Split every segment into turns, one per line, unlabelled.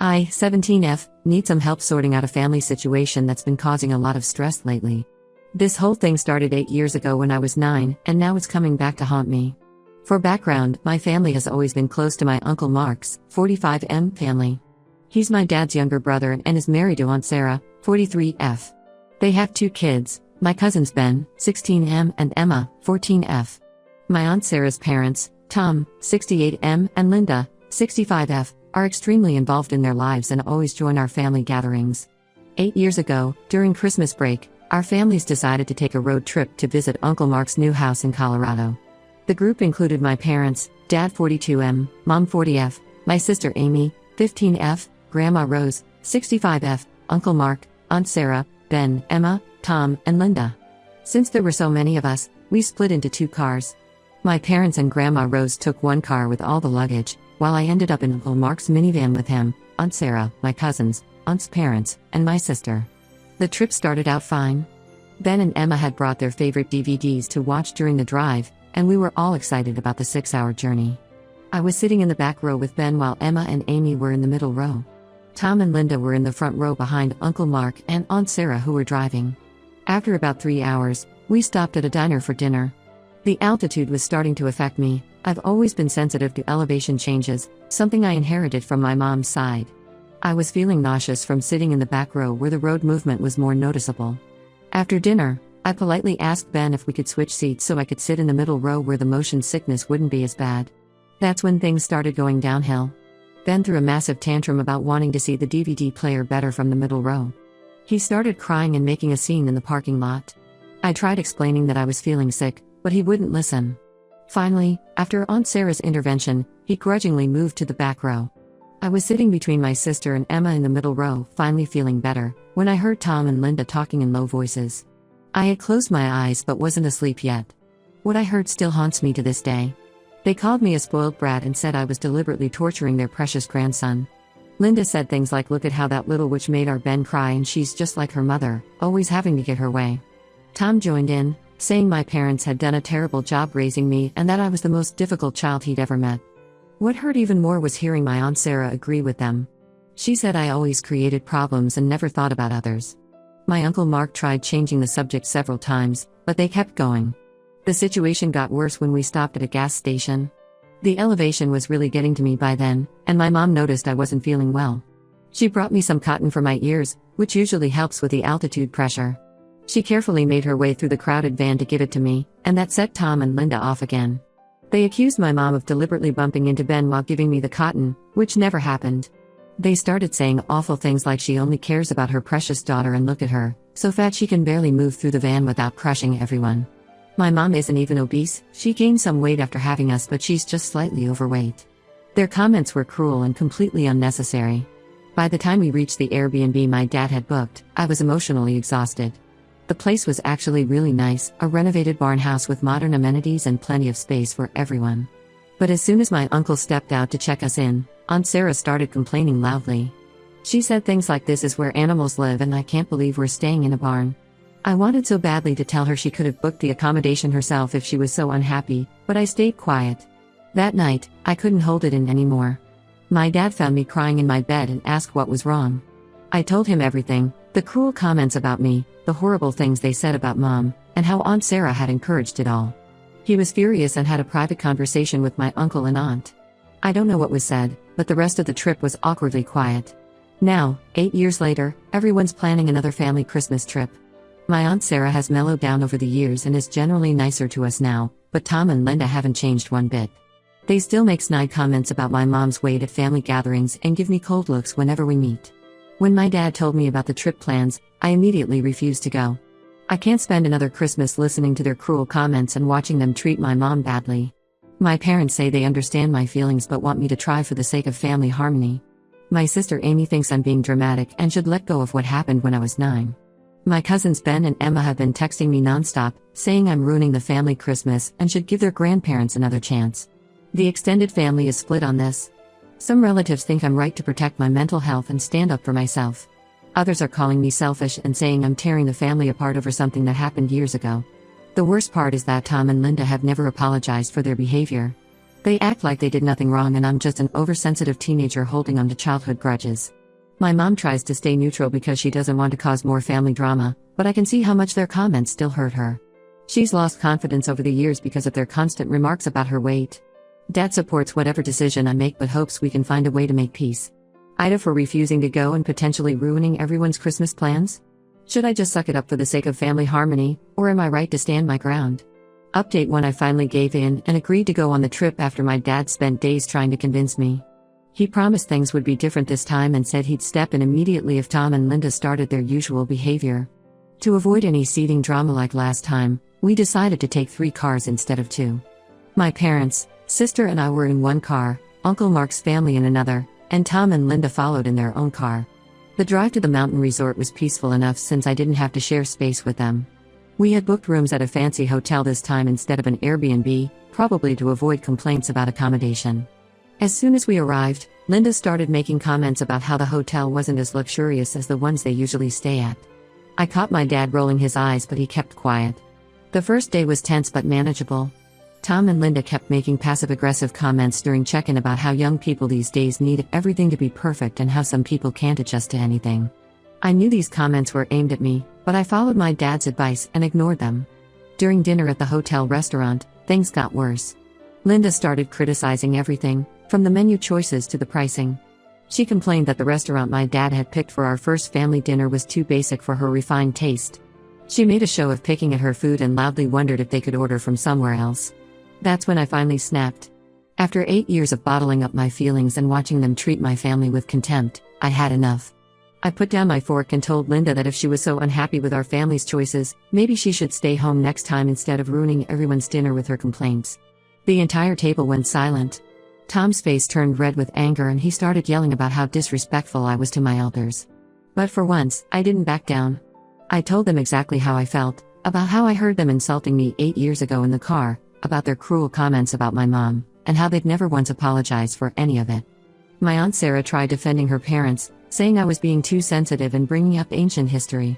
I-17F, need some help sorting out a family situation that's been causing a lot of stress lately. This whole thing started 8 years ago when I was 9, and now it's coming back to haunt me. For background, my family has always been close to my Uncle Mark's 45M family. He's my dad's younger brother and is married to Aunt Sarah, 43F. They have 2 kids, my cousins Ben, 16M, and Emma, 14F. My Aunt Sarah's parents, Tom, 68M, and Linda, 65F, are extremely involved in their lives and always join our family gatherings. 8 years ago, during Christmas break, our families decided to take a road trip to visit Uncle Mark's new house in Colorado. The group included my parents, Dad 42M, Mom 40F, my sister Amy, 15F, Grandma Rose, 65F, Uncle Mark, Aunt Sarah, Ben, Emma, Tom, and Linda. Since there were so many of us, we split into 2 cars. My parents and Grandma Rose took 1 car with all the luggage, while I ended up in Uncle Mark's minivan with him, Aunt Sarah, my cousins, Aunt's parents, and my sister. The trip started out fine. Ben and Emma had brought their favorite DVDs to watch during the drive, and we were all excited about the 6-hour journey. I was sitting in the back row with Ben while Emma and Amy were in the middle row. Tom and Linda were in the front row behind Uncle Mark and Aunt Sarah who were driving. After about 3 hours, we stopped at a diner for dinner. The altitude was starting to affect me. I've always been sensitive to elevation changes, something I inherited from my mom's side. I was feeling nauseous from sitting in the back row where the road movement was more noticeable. After dinner, I politely asked Ben if we could switch seats so I could sit in the middle row where the motion sickness wouldn't be as bad. That's when things started going downhill. Ben threw a massive tantrum about wanting to see the DVD player better from the middle row. He started crying and making a scene in the parking lot. I tried explaining that I was feeling sick, but he wouldn't listen. Finally, after Aunt Sarah's intervention, he grudgingly moved to the back row. I was sitting between my sister and Emma in the middle row, finally feeling better, when I heard Tom and Linda talking in low voices. I had closed my eyes but wasn't asleep yet. What I heard still haunts me to this day. They called me a spoiled brat and said I was deliberately torturing their precious grandson. Linda said things like, "Look at how that little witch made our Ben cry and she's just like her mother, always having to get her way." Tom joined in, saying my parents had done a terrible job raising me and that I was the most difficult child he'd ever met. What hurt even more was hearing my Aunt Sarah agree with them. She said I always created problems and never thought about others. My Uncle Mark tried changing the subject several times, but they kept going. The situation got worse when we stopped at a gas station. The elevation was really getting to me by then, and my mom noticed I wasn't feeling well. She brought me some cotton for my ears, which usually helps with the altitude pressure. She carefully made her way through the crowded van to give it to me, and that set Tom and Linda off again. They accused my mom of deliberately bumping into Ben while giving me the cotton, which never happened. They started saying awful things like she only cares about her precious daughter and look at her, so fat she can barely move through the van without crushing everyone. My mom isn't even obese, she gained some weight after having us but she's just slightly overweight. Their comments were cruel and completely unnecessary. By the time we reached the Airbnb my dad had booked, I was emotionally exhausted. The place was actually really nice, a renovated barn house with modern amenities and plenty of space for everyone. But as soon as my uncle stepped out to check us in, Aunt Sarah started complaining loudly. She said things like, "This is where animals live and I can't believe we're staying in a barn." I wanted so badly to tell her she could have booked the accommodation herself if she was so unhappy, but I stayed quiet. That night, I couldn't hold it in anymore. My dad found me crying in my bed and asked what was wrong. I told him everything, the cruel comments about me, the horrible things they said about Mom, and how Aunt Sarah had encouraged it all. He was furious and had a private conversation with my uncle and aunt. I don't know what was said, but the rest of the trip was awkwardly quiet. Now, 8 years later, everyone's planning another family Christmas trip. My Aunt Sarah has mellowed down over the years and is generally nicer to us now, but Tom and Linda haven't changed one bit. They still make snide comments about my mom's weight at family gatherings and give me cold looks whenever we meet. When my dad told me about the trip plans, I immediately refused to go. I can't spend another Christmas listening to their cruel comments and watching them treat my mom badly. My parents say they understand my feelings but want me to try for the sake of family harmony. My sister Amy thinks I'm being dramatic and should let go of what happened when I was 9. My cousins Ben and Emma have been texting me nonstop, saying I'm ruining the family Christmas and should give their grandparents another chance. The extended family is split on this. Some relatives think I'm right to protect my mental health and stand up for myself. Others are calling me selfish and saying I'm tearing the family apart over something that happened years ago. The worst part is that Tom and Linda have never apologized for their behavior. They act like they did nothing wrong and I'm just an oversensitive teenager holding on to childhood grudges. My mom tries to stay neutral because she doesn't want to cause more family drama, but I can see how much their comments still hurt her. She's lost confidence over the years because of their constant remarks about her weight. Dad supports whatever decision I make but hopes we can find a way to make peace. Ida for refusing to go and potentially ruining everyone's Christmas plans? Should I just suck it up for the sake of family harmony, or am I right to stand my ground? Update 1: I finally gave in and agreed to go on the trip after my dad spent days trying to convince me. He promised things would be different this time and said he'd step in immediately if Tom and Linda started their usual behavior. To avoid any seething drama like last time, we decided to take 3 cars instead of 2. My parents, sister and I were in one car, Uncle Mark's family in another, and Tom and Linda followed in their own car. The drive to the mountain resort was peaceful enough since I didn't have to share space with them. We had booked rooms at a fancy hotel this time instead of an Airbnb, probably to avoid complaints about accommodation. As soon as we arrived, Linda started making comments about how the hotel wasn't as luxurious as the ones they usually stay at. I caught my dad rolling his eyes, but he kept quiet. The first day was tense but manageable. Tom and Linda kept making passive-aggressive comments during check-in about how young people these days need everything to be perfect and how some people can't adjust to anything. I knew these comments were aimed at me, but I followed my dad's advice and ignored them. During dinner at the hotel restaurant, things got worse. Linda started criticizing everything, from the menu choices to the pricing. She complained that the restaurant my dad had picked for our first family dinner was too basic for her refined taste. She made a show of picking at her food and loudly wondered if they could order from somewhere else. That's when I finally snapped. After 8 years of bottling up my feelings and watching them treat my family with contempt, I had enough. I put down my fork and told Linda that if she was so unhappy with our family's choices, maybe she should stay home next time instead of ruining everyone's dinner with her complaints. The entire table went silent. Tom's face turned red with anger and he started yelling about how disrespectful I was to my elders. But for once, I didn't back down. I told them exactly how I felt, about how I heard them insulting me 8 years ago in the car, about their cruel comments about my mom, and how they'd never once apologized for any of it. My Aunt Sarah tried defending her parents, saying I was being too sensitive and bringing up ancient history.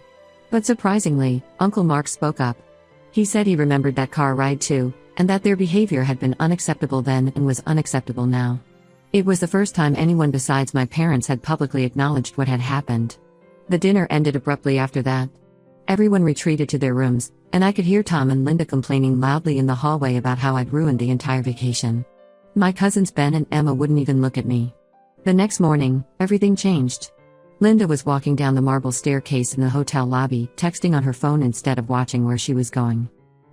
But surprisingly, Uncle Mark spoke up. He said he remembered that car ride too, and that their behavior had been unacceptable then and was unacceptable now. It was the first time anyone besides my parents had publicly acknowledged what had happened. The dinner ended abruptly after that. Everyone retreated to their rooms, and I could hear Tom and Linda complaining loudly in the hallway about how I'd ruined the entire vacation. My cousins Ben and Emma wouldn't even look at me. The next morning, everything changed. Linda was walking down the marble staircase in the hotel lobby, texting on her phone instead of watching where she was going.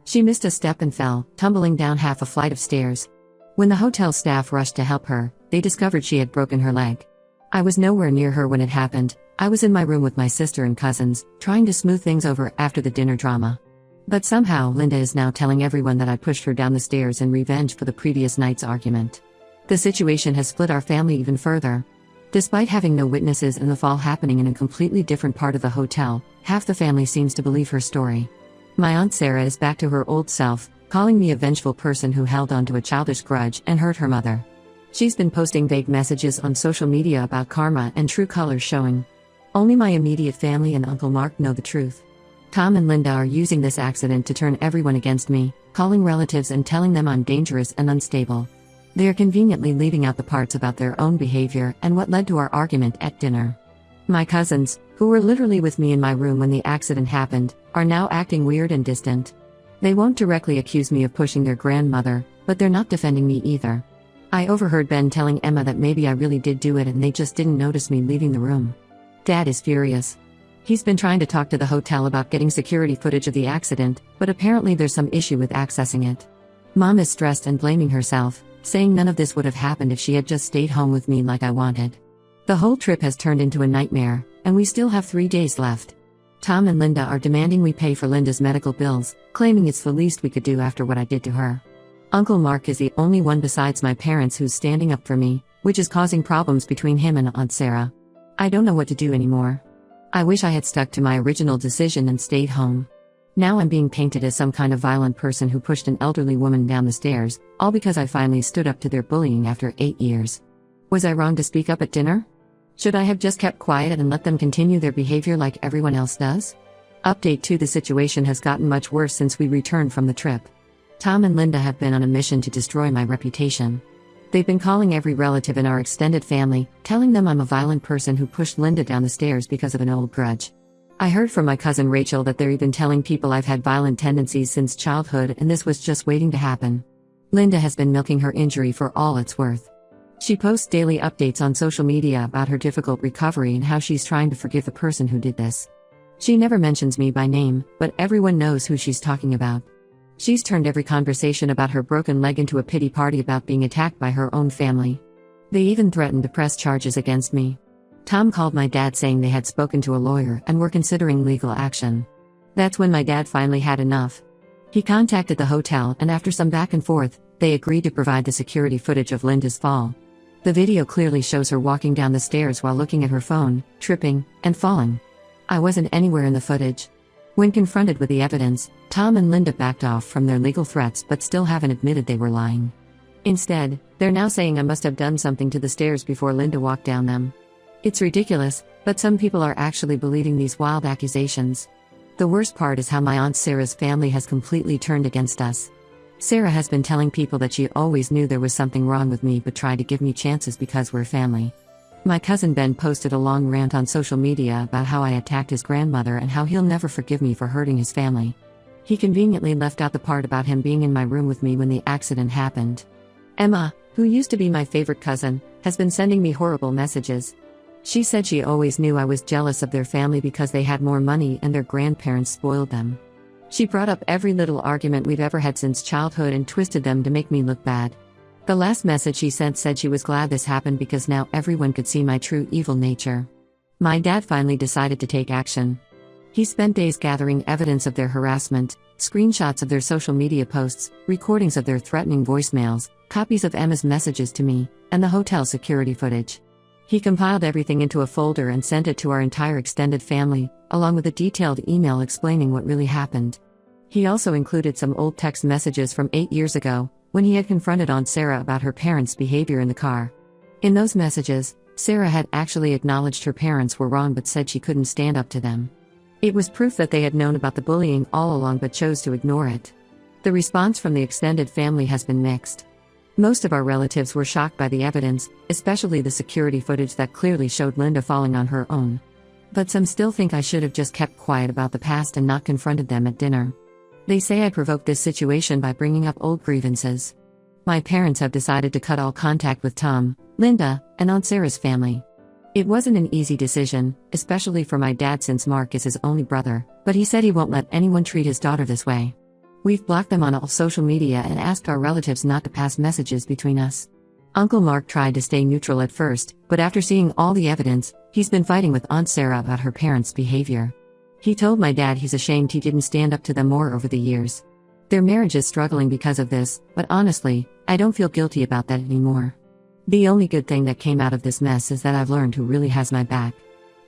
She missed a step and fell, tumbling down half a flight of stairs. When the hotel staff rushed to help her, they discovered she had broken her leg. I was nowhere near her when it happened. I was in my room with my sister and cousins, trying to smooth things over after the dinner drama. But somehow Linda is now telling everyone that I pushed her down the stairs in revenge for the previous night's argument. The situation has split our family even further. Despite having no witnesses and the fall happening in a completely different part of the hotel, half the family seems to believe her story. My Aunt Sarah is back to her old self, calling me a vengeful person who held on to a childish grudge and hurt her mother. She's been posting vague messages on social media about karma and true colors showing. Only my immediate family and Uncle Mark know the truth. Tom and Linda are using this accident to turn everyone against me, calling relatives and telling them I'm dangerous and unstable. They are conveniently leaving out the parts about their own behavior and what led to our argument at dinner. My cousins, who were literally with me in my room when the accident happened, are now acting weird and distant. They won't directly accuse me of pushing their grandmother, but they're not defending me either. I overheard Ben telling Emma that maybe I really did do it and they just didn't notice me leaving the room. Dad is furious. He's been trying to talk to the hotel about getting security footage of the accident, but apparently there's some issue with accessing it. Mom is stressed and blaming herself, saying none of this would have happened if she had just stayed home with me like I wanted. The whole trip has turned into a nightmare, and we still have 3 days left. Tom and Linda are demanding we pay for Linda's medical bills, claiming it's the least we could do after what I did to her. Uncle Mark is the only one besides my parents who's standing up for me, which is causing problems between him and Aunt Sarah. I don't know what to do anymore. I wish I had stuck to my original decision and stayed home. Now I'm being painted as some kind of violent person who pushed an elderly woman down the stairs, all because I finally stood up to their bullying after 8 years. Was I wrong to speak up at dinner? Should I have just kept quiet and let them continue their behavior like everyone else does? Update 2: The situation has gotten much worse since we returned from the trip. Tom and Linda have been on a mission to destroy my reputation. They've been calling every relative in our extended family, telling them I'm a violent person who pushed Linda down the stairs because of an old grudge. I heard from my cousin Rachel that they're even telling people I've had violent tendencies since childhood, and this was just waiting to happen. Linda has been milking her injury for all it's worth. She posts daily updates on social media about her difficult recovery and how she's trying to forgive the person who did this. She never mentions me by name, but everyone knows who she's talking about. She's turned every conversation about her broken leg into a pity party about being attacked by her own family. They even threatened to press charges against me. Tom called my dad saying they had spoken to a lawyer and were considering legal action. That's when my dad finally had enough. He contacted the hotel, and after some back and forth, they agreed to provide the security footage of Linda's fall. The video clearly shows her walking down the stairs while looking at her phone, tripping, and falling. I wasn't anywhere in the footage. When confronted with the evidence, Tom and Linda backed off from their legal threats but still haven't admitted they were lying. Instead, they're now saying I must have done something to the stairs before Linda walked down them. It's ridiculous, but some people are actually believing these wild accusations. The worst part is how my Aunt Sarah's family has completely turned against us. Sarah has been telling people that she always knew there was something wrong with me but tried to give me chances because we're family. My cousin Ben posted a long rant on social media about how I attacked his grandmother and how he'll never forgive me for hurting his family. He conveniently left out the part about him being in my room with me when the accident happened. Emma, who used to be my favorite cousin, has been sending me horrible messages. She said she always knew I was jealous of their family because they had more money and their grandparents spoiled them. She brought up every little argument we've ever had since childhood and twisted them to make me look bad. The last message she sent said she was glad this happened because now everyone could see my true evil nature. My dad finally decided to take action. He spent days gathering evidence of their harassment, screenshots of their social media posts, recordings of their threatening voicemails, copies of Emma's messages to me, and the hotel security footage. He compiled everything into a folder and sent it to our entire extended family, along with a detailed email explaining what really happened. He also included some old text messages from 8 years ago, when he had confronted Aunt Sarah about her parents' behavior in the car. In those messages, Sarah had actually acknowledged her parents were wrong but said she couldn't stand up to them. It was proof that they had known about the bullying all along but chose to ignore it. The response from the extended family has been mixed. Most of our relatives were shocked by the evidence, especially the security footage that clearly showed Linda falling on her own. But some still think I should have just kept quiet about the past and not confronted them at dinner. They say I provoked this situation by bringing up old grievances. My parents have decided to cut all contact with Tom, Linda, and Aunt Sarah's family. It wasn't an easy decision, especially for my dad since Mark is his only brother, but he said he won't let anyone treat his daughter this way. We've blocked them on all social media and asked our relatives not to pass messages between us. Uncle Mark tried to stay neutral at first, but after seeing all the evidence, he's been fighting with Aunt Sarah about her parents' behavior. He told my dad he's ashamed he didn't stand up to them more over the years. Their marriage is struggling because of this, but honestly, I don't feel guilty about that anymore. The only good thing that came out of this mess is that I've learned who really has my back.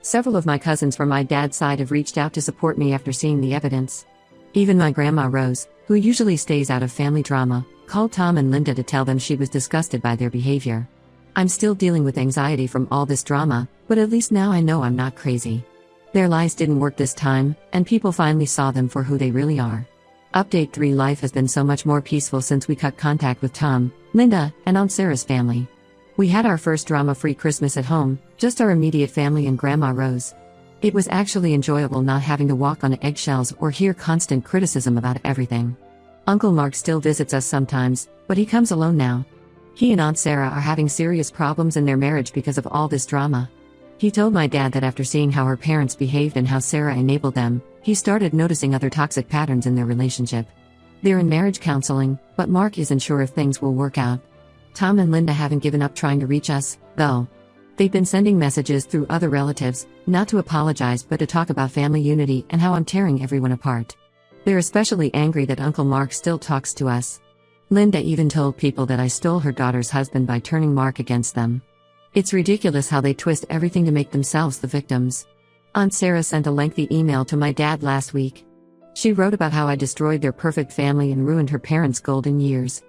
Several of my cousins from my dad's side have reached out to support me after seeing the evidence. Even my grandma Rose, who usually stays out of family drama, called Tom and Linda to tell them she was disgusted by their behavior. I'm still dealing with anxiety from all this drama, but at least now I know I'm not crazy. Their lies didn't work this time, and people finally saw them for who they really are. Update 3: Life has been so much more peaceful since we cut contact with Tom, Linda, and Aunt Sarah's family. We had our first drama-free Christmas at home, just our immediate family and Grandma Rose. It was actually enjoyable not having to walk on eggshells or hear constant criticism about everything. Uncle Mark still visits us sometimes, but he comes alone now. He and Aunt Sarah are having serious problems in their marriage because of all this drama. He told my dad that after seeing how her parents behaved and how Sarah enabled them, he started noticing other toxic patterns in their relationship. They're in marriage counseling, but Mark isn't sure if things will work out. Tom and Linda haven't given up trying to reach us, though. They've been sending messages through other relatives, not to apologize but to talk about family unity and how I'm tearing everyone apart. They're especially angry that Uncle Mark still talks to us. Linda even told people that I stole her daughter's husband by turning Mark against them. It's ridiculous how they twist everything to make themselves the victims. Aunt Sarah sent a lengthy email to my dad last week. She wrote about how I destroyed their perfect family and ruined her parents' golden years.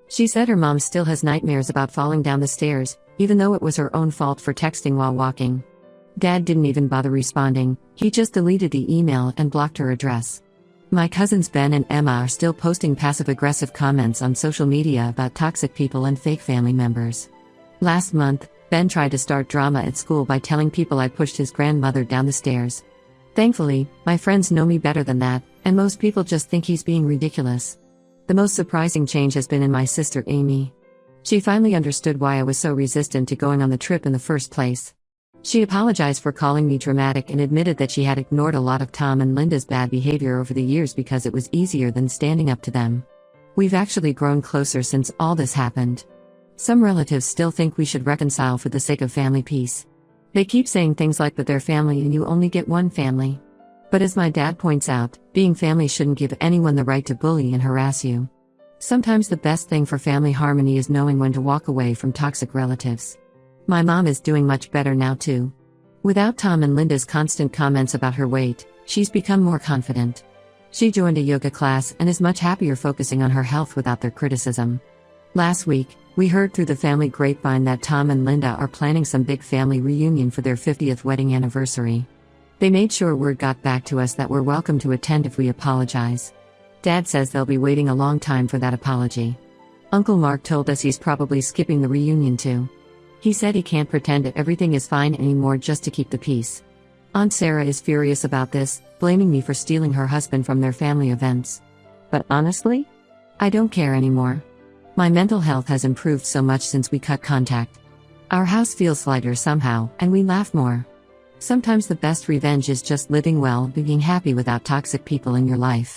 She said her mom still has nightmares about falling down the stairs, even though it was her own fault for texting while walking. Dad didn't even bother responding, he just deleted the email and blocked her address. My cousins Ben and Emma are still posting passive-aggressive comments on social media about toxic people and fake family members. Last month, Ben tried to start drama at school by telling people I pushed his grandmother down the stairs. Thankfully, my friends know me better than that, and most people just think he's being ridiculous. The most surprising change has been in my sister Amy. She finally understood why I was so resistant to going on the trip in the first place. She apologized for calling me dramatic and admitted that she had ignored a lot of Tom and Linda's bad behavior over the years because it was easier than standing up to them. We've actually grown closer since all this happened. Some relatives still think we should reconcile for the sake of family peace. They keep saying things like that they're family and you only get one family. But as my dad points out, being family shouldn't give anyone the right to bully and harass you. Sometimes the best thing for family harmony is knowing when to walk away from toxic relatives. My mom is doing much better now too. Without Tom and Linda's constant comments about her weight, she's become more confident. She joined a yoga class and is much happier focusing on her health without their criticism. Last week, we heard through the family grapevine that Tom and Linda are planning some big family reunion for their 50th wedding anniversary. They made sure word got back to us that we're welcome to attend if we apologize. Dad says they'll be waiting a long time for that apology. Uncle Mark told us he's probably skipping the reunion too. He said he can't pretend that everything is fine anymore just to keep the peace. Aunt Sarah is furious about this, blaming me for stealing her husband from their family events. But honestly, I don't care anymore. My mental health has improved so much since we cut contact. Our house feels lighter somehow, and we laugh more. Sometimes the best revenge is just living well, being happy without toxic people in your life.